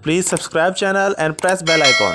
Please subscribe channel and press bell icon.